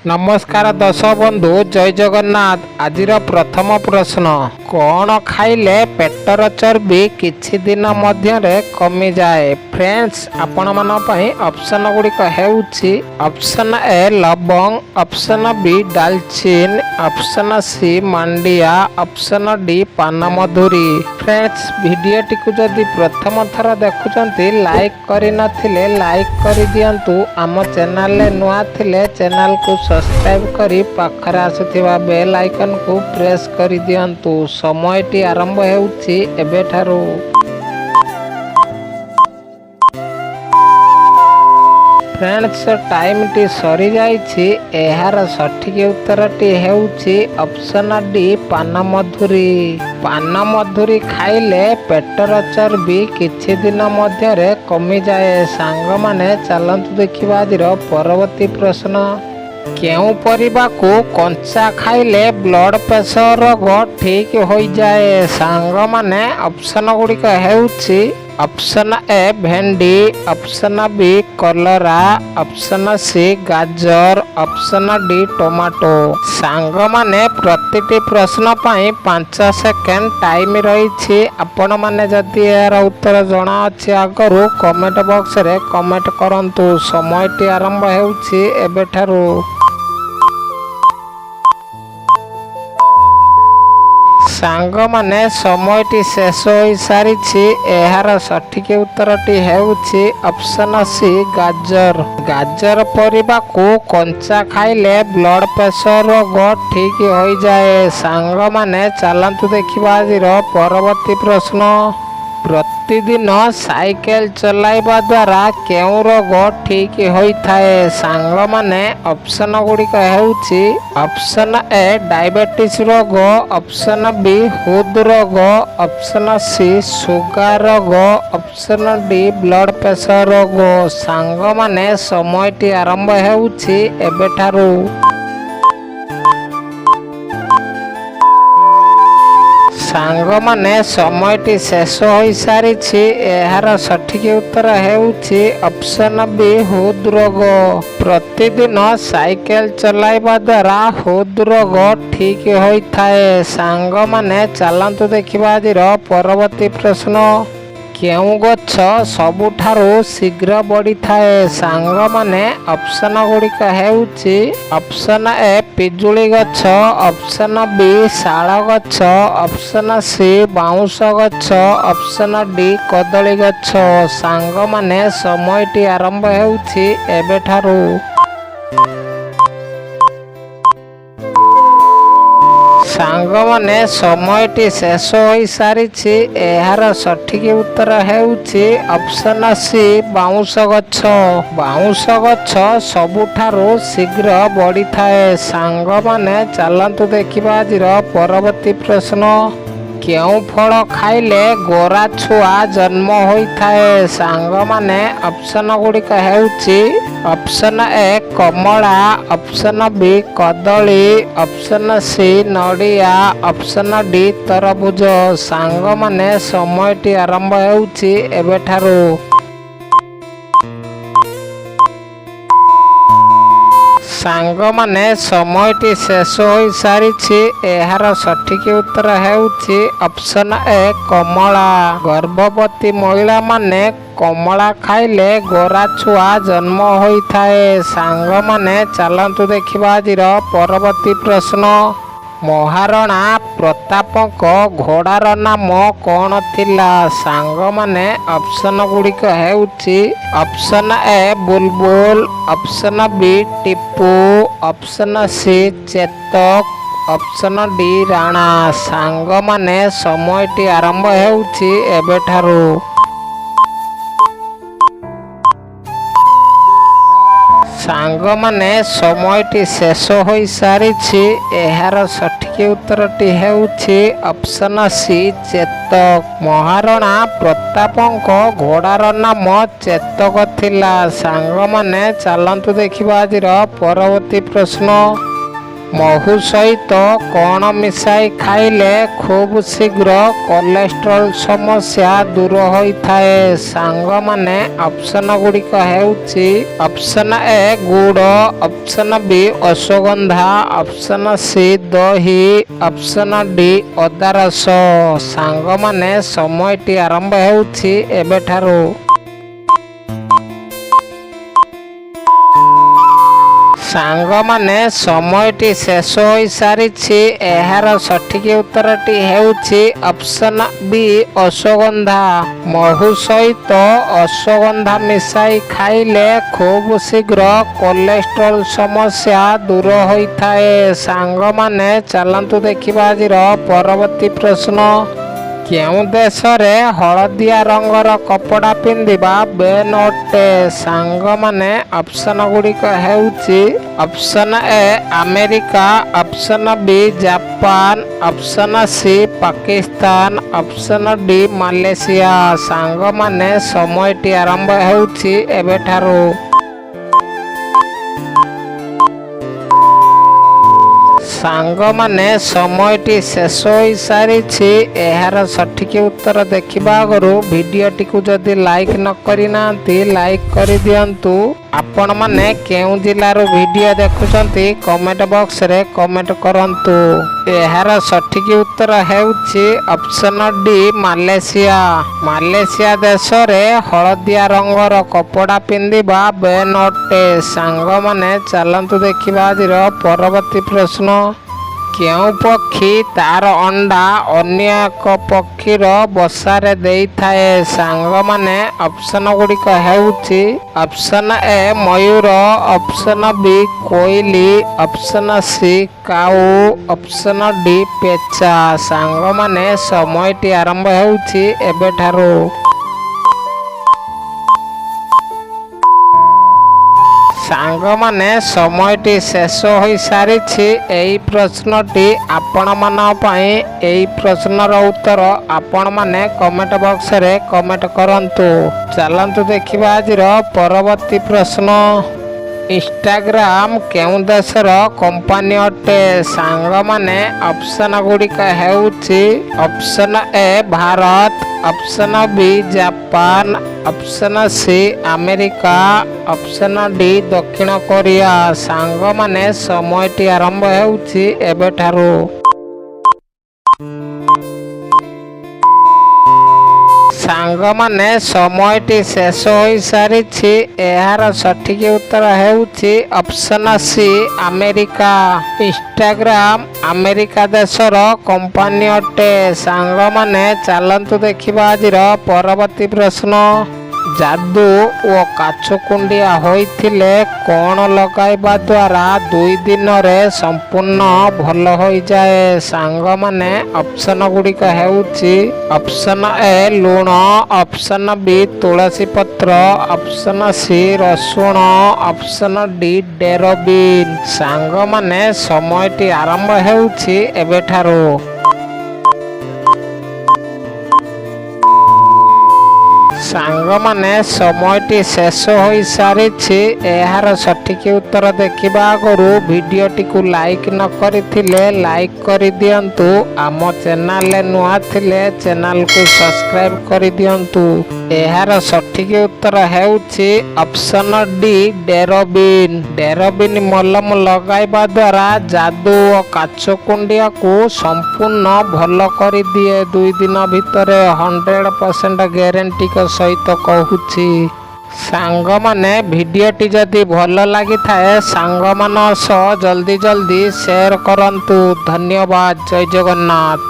नमस्कार दर्शक बंधु जय जगन्नाथ। आज प्रथम प्रश्न कौन खाइले पेटर चर्बी किछि दिन मध्यरे कमी जाए। फ्रेंड्स आपण मन पई ऑप्शन गुड़िक हेउछि ऑप्शन ए लवंग, ऑप्शन बी दालचीन, ऑप्शन सी मांडिया, ऑप्शन डी पान मधुरी। फ्रेंड्स वीडियो टिकु जदि प्रथम थर देखुचंती लाइक करि नथिले लाइक करि दियंतु। आम चैनल ले नुआ थिले चैनल को सब्सक्राइब करी पाखरे आसुथिबा बेल आइकन को प्रेस करि दियंतु। समयटी आरंभ हेउछि एबेठारु। फ्रेंड्स टाइम टी सरी जाइछि। एहार सठिक उत्तरटी हेउछि ऑप्शन डी पान मधुरी। पान मधुरी खाइले पेटर चर्बी किछि दिन मध्यरे कमी जाए। सांग माने चलंतु देखिबा आजिर परवर्ती प्रश्न केउ परिबा को कंचा खाइले ब्लड प्रेशर रोग ठीक हो जाए। सांग माने ऑप्शन गुड़िक हेउछि ऑप्शन ए भेंडी, ऑप्शन बी कलरा, ऑप्शन सी गाजर, ऑप्शन डी टोमाटो। सांग माने प्रतिटी प्रश्न पाई 5 सेकेंड टाइम रही। आपण माने जदि यार उत्तर जଣା अछि आगरू कमेंट बॉक्स रे कमेंट करंतु। समयटी आरंभ हेउछि एबेठारु। सांग माने समयटी शेष हो सारी। एहार सठिक उत्तरटी हेउछि ऑप्शन सी गाजर। गाजर परिबा को कंचा खाइले ब्लड प्रेशर रोग ठीक हो जाए। सांग माने चलंतु देखिबा आजिर परवर्ती प्रश्न प्रतिदिन साइकेल चलाइबा द्वारा केउ रोग ठीक होइथाए। सांग माने ऑप्शन गुड़िक हेउछि ऑप्शन ए डायबिटीज रोग, ऑप्शन बी हृद रोग, ऑप्शन सी सुगर रोग, ऑप्शन डी ब्लड प्रेशर रोग। सांग माने समयटी आरंभ हेउछि एबेठारु। सांग माने समयटी शेष हो सारी। एहार सठिक उत्तर हेउछि ऑप्शन बी हृद रोग। प्रतिदिन साइकेल चलाइबा द्वारा हृद रोग ठीक होइथाए। सांग माने चलंतु देखिबा आजिर परवर्ती प्रश्न केउ गछ सबुठारु शीघ्र बढ़ी थाए। सांग माने ऑप्शन गुड़िक हेउछि ऑप्शन ए पिजुली गछ, ऑप्शन बी शाल गछ, ऑप्शन सी बाउंश गछ, ऑप्शन डी कदली गछ। सांग माने समयटी आरंभ हेउछि एबेठारु। सांग माने समयटी शेष हो सारी। एहार सठिक उत्तर हेउछि ऑप्शन सी बाउंश गछ। बाउंश गछ सबुठारु शीघ्र बढ़ी थाए। सांग माने चलंतु देखिबा आजिर परवर्ती प्रश्न केउ फल खाइले गोरा छुआ जन्म होइथाए। सांग माने ऑप्शन गुड़िक हेउछि ऑप्शन ए कमला, ऑप्शन बी कदली, ऑप्शन सी नड़िया, ऑप्शन डी तरबुज। सांग माने समयटी आरंभ हेउछि एबेठारु। सांग माने समयटी शेष हो सारी। एहार सठिक उत्तर हेउछि ऑप्शन ए कमला। गर्भवती महिला माने कमला खाइले गोरा छुआ जन्म होइथाए। सांग माने चलंतु देखिबा आजिर परवर्ती प्रश्न महाराणा प्रतापक घोड़ार नाम कौन थिला। सांग माने ऑप्शन गुड़िक हेउछि option A Bulbul, option B Tipu, option C Chetak, option D Rana. Song माने समयटी आरंभ हेउछि एबेठारु। सांग माने समयटी शेष हो सारी। एहार सठिक उत्तरटी हेउछि ऑप्शन सी चेतक। महाराणा प्रतापक घोड़ार नाम चेतक थिला। सांग माने चलंतु देखिबा आजिर परवर्ती प्रश्न ମହୁ ସହିତ କ'ଣ ମିଶାଇ ଖାଇଲେ ଖୁବ୍ ଶୀଘ୍ର କୋଲେଷ୍ଟ୍ରଲ୍ ସମସ୍ୟା ଦୂର ହୋଇଥାଏ? ସାଙ୍ଗମାନେ ଅପସନ୍ ଗୁଡ଼ିକ ହେଉଛି ଅପସନ୍ ଏ ଗୁଡ଼, ଅପସନ୍ ବି ଅଶ୍ୱଗନ୍ଧା, ଅପସନ୍ ସି ଦହି, ଅପସନ୍ ଡି ଅଦା ରସ। ସାଙ୍ଗମାନେ ସମୟଟି ଆରମ୍ଭ ହେଉଛି ଏବେଠାରୁ। ସାଙ୍ଗମାନେ ସମୟଟି ଶେଷ ହୋଇସାରିଛି। ଏହାର ସଠିକ୍ ଉତ୍ତରଟି ହେଉଛି ଅପସନ୍ ବି ଅଶ୍ୱଗନ୍ଧା। ମହୁ ସହିତ ଅଶ୍ୱଗନ୍ଧା ମିଶାଇ ଖାଇଲେ ଖୁବ୍ ଶୀଘ୍ର କୋଲେଷ୍ଟ୍ରଲ୍ ସମସ୍ୟା ଦୂର ହୋଇଥାଏ। ସାଙ୍ଗମାନେ ଚାଲନ୍ତୁ ଦେଖିବା ଆଜିର ପରବର୍ତ୍ତୀ ପ୍ରଶ୍ନ। କେଉଁ ଦେଶରେ ହଳଦିଆ ରଙ୍ଗର କପଡ଼ା ପିନ୍ଧିବା ବେନ୍ ଅଟେ? ସାଙ୍ଗମାନେ ଅପସନ୍ ଗୁଡ଼ିକ ହେଉଛି option A America, option B Japan, option C Pakistan, option D Malaysia. ସାଙ୍ଗମାନେ ସମୟଟି ଆରମ୍ଭ ହେଉଛି ଏବେଠାରୁ। ସାଙ୍ଗମାନେ ସମୟଟି ଶେଷ ହୋଇସାରିଛି। ଏହାର ସଠିକ୍ ଉତ୍ତର ଦେଖିବା ଆଗରୁ ଭିଡ଼ିଓଟିକୁ ଯଦି ଲାଇକ୍ ନ କରିନାହାନ୍ତି ଲାଇକ୍ କରିଦିଅନ୍ତୁ। ଆପଣମାନେ କେଉଁ ଜିଲ୍ଲାରୁ ଭିଡ଼ିଓ ଦେଖୁଛନ୍ତି କମେଣ୍ଟ ବକ୍ସରେ କମେଣ୍ଟ କରନ୍ତୁ। ଏହାର ସଠିକ୍ ଉତ୍ତର ହେଉଛି ଅପସନ୍ ଡି ମାଲେସିଆ। ମାଲେସିଆ ଦେଶରେ ହଳଦିଆ ରଙ୍ଗର କପଡ଼ା ପିନ୍ଧିବା ବେନ୍ ଅଟେ। ସାଙ୍ଗମାନେ ଚାଲନ୍ତୁ ଦେଖିବା ଆଜିର ପରବର୍ତ୍ତୀ ପ୍ରଶ୍ନ। କେଉଁ ପକ୍ଷୀ ତାର ଅଣ୍ଡା ଅନ୍ୟ ଏକ ପକ୍ଷୀର ବସାରେ ଦେଇଥାଏ? ସାଙ୍ଗମାନେ ଅପସନ୍ ଗୁଡ଼ିକ ହେଉଛି option A Mayur, option B କୋଇଲି, ଅପସନ୍ ସି କାଉ, ଅପସନ୍ ଡି ପେଚା। ସାଙ୍ଗମାନେ ସମୟଟି ଆରମ୍ଭ ହେଉଛି ଏବେଠାରୁ। ସାଙ୍ଗମାନେ ସମୟଟି ଶେଷ ହୋଇସାରିଛି। ଏହି ପ୍ରଶ୍ନଟି ଆପଣମାନଙ୍କ ପାଇଁ। ଏହି ପ୍ରଶ୍ନର ଉତ୍ତର ଆପଣମାନେ କମେଣ୍ଟ ବକ୍ସରେ କମେଣ୍ଟ କରନ୍ତୁ। ଚାଲନ୍ତୁ ଦେଖିବା ଆଜିର ପରବର୍ତ୍ତୀ ପ୍ରଶ୍ନ। ଇନଷ୍ଟାଗ୍ରାମ କେଉଁ ଦେଶର କମ୍ପାନୀ ଅଟେ? ସାଙ୍ଗମାନେ ଅପସନ୍ ଗୁଡ଼ିକ ହେଉଛି option A Bharat, option B Japan, option C America, option D ଦକ୍ଷିଣ କୋରିଆ। ସାଙ୍ଗମାନେ ସମୟଟି ଆରମ୍ଭ ହେଉଛି ଏବେଠାରୁ। ସାଙ୍ଗମାନେ ସମୟଟି ଶେଷ ହୋଇସାରିଛି। ଏହାର ସଠିକ୍ ଉତ୍ତର ହେଉଛି option C America. Instagram America ଦେଶର କମ୍ପାନୀ ଅଟେ। ସାଙ୍ଗମାନେ ଚାଲନ୍ତୁ ଦେଖିବା ଆଜିର ପରବର୍ତ୍ତୀ ପ୍ରଶ୍ନ। ଯାଦୁ ଓ କାଛୁକୁଣ୍ଡିଆ ହୋଇଥିଲେ କ'ଣ ଲଗାଇବା ଦ୍ୱାରା 2 ଦିନରେ ସମ୍ପୂର୍ଣ୍ଣ ଭଲ ହୋଇଯାଏ? ସାଙ୍ଗମାନେ ଅପସନ୍ ଗୁଡ଼ିକ ହେଉଛି ଅପସନ୍ ଏ ଲୁଣ, ଅପସନ୍ ବି ତୁଳସୀ ପତ୍ର, ଅପସନ୍ ସି ରସୁଣ, ଅପସନ୍ ଡି ଡେରୋବିନ୍। ସାଙ୍ଗମାନେ ସମୟଟି ଆରମ୍ଭ ହେଉଛି ଏବେଠାରୁ। ସାଙ୍ଗମାନେ ସମୟଟି ଶେଷ ହୋଇସାରିଛି। ଏହାର ସଠିକ୍ ଉତ୍ତର ଦେଖିବା ଆଗରୁ ଭିଡ଼ିଓଟିକୁ ଲାଇକ୍ ନ କରିଥିଲେ ଲାଇକ୍ କରିଦିଅନ୍ତୁ। ଆମ ଚ୍ୟାନେଲରେ ନୂଆ ଥିଲେ ଚ୍ୟାନେଲକୁ ସବସ୍କ୍ରାଇବ୍ କରିଦିଅନ୍ତୁ। ଏହାର ସଠିକ୍ ଉତ୍ତର ହେଉଛି ଅପସନ୍ ଡି ଡେରୋବିନ୍। ଡେରୋବିନ୍ ମଲମ ଲଗାଇବା ଦ୍ୱାରା ଯାଦୁ ଓ କାଛୁକୁଣ୍ଡିଆକୁ ସମ୍ପୂର୍ଣ୍ଣ ଭଲ କରିଦିଏ। 2 ଦିନ ଭିତରେ 100% ଗ୍ୟାରେଣ୍ଟି ସହିତ କହୁଛି। ସାଙ୍ଗମାନେ ଭିଡ଼ିଓଟି ଯଦି ଭଲ ଲାଗିଥାଏ ସାଙ୍ଗମାନଙ୍କ ସହ ଜଲ୍ଦି ସେୟାର କରନ୍ତୁ। ଧନ୍ୟବାଦ। ଜୟ ଜଗନ୍ନାଥ।